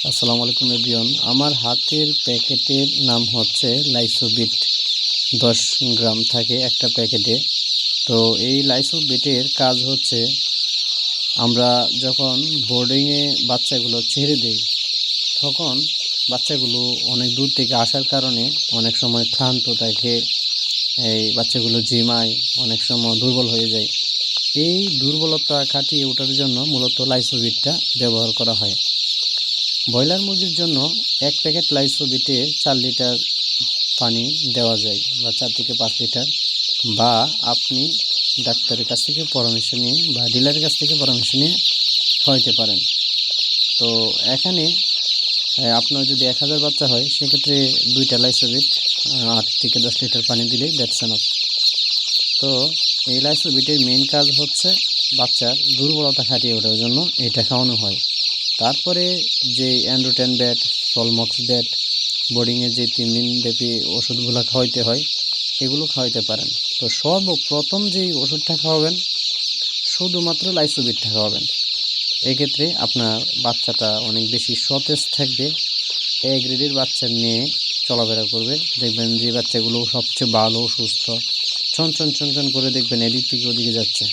আসসালামু আলাইকুম এভরিওয়ান। আমার হাতের প্যাকেটের নাম হচ্ছে লাইসোবিট। 10 গ্রাম থাকে একটা প্যাকেটে। তো এই লাইসোবিটের কাজ হচ্ছে, আমরা যখন বোর্ডিংয়ে বাচ্চাগুলো ছেড়ে দেই, তখন বাচ্চাগুলো অনেক দূর থেকে আসার কারণে অনেক সময় ক্লান্ত থাকে, এই বাচ্চাগুলো ঝিমায়, অনেক সময় দুর্বল হয়ে যায়। এই দুর্বলতা কাটিয়ে ওঠার জন্য মূলত লাইসোবিটটা ব্যবহার করা হয়। ব্রয়লার মুরগির জন্য 1 প্যাকেট লাইসোবিটে 4 লিটার পানি দেওয়া যায়, বা 4 থেকে 5 লিটার, বা আপনি ডাক্তারের কাছ থেকে পরামর্শ নিয়ে বা ডিলারের কাছ থেকে পরামর্শ নিয়ে খাওয়াইতে পারেন। তো এখানে আপনার যদি 1000 বাচ্চা হয়, সেক্ষেত্রে 2টা লাইসোবিট 8 থেকে 10 লিটার পানি দিলেই দ্যাটস এনাফ। তো এই লাইসোবিটের মেইন কাজ হচ্ছে বাচ্চার দুর্বলতা কাটিয়ে ওঠার জন্য এটা খাওয়ানো হয়। তারপরে যে অ্যান্ড্রোটেন ব্যাট, সলমক্স ব্যাট, বোর্ডিংয়ে যে 3 দিন ব্যাপী ওষুধগুলো খাওয়াইতে হয়, এগুলো খাওয়াইতে পারেন। তো সর্বপ্রথম যেই ওষুধটা খাওয়াবেন, শুধুমাত্র লাইসোবিটটা খাওয়াবেন। এক্ষেত্রে আপনার বাচ্চাটা অনেক বেশি সতেজ থাকবে। এ গ্রেডের বাচ্চা নিয়ে চলাফেরা করবে, দেখবেন যে বাচ্চাগুলো সবচেয়ে ভালো সুস্থ, ছন ছন ছন ছন করে দেখবেন এদিক থেকে ওদিকে যাচ্ছে।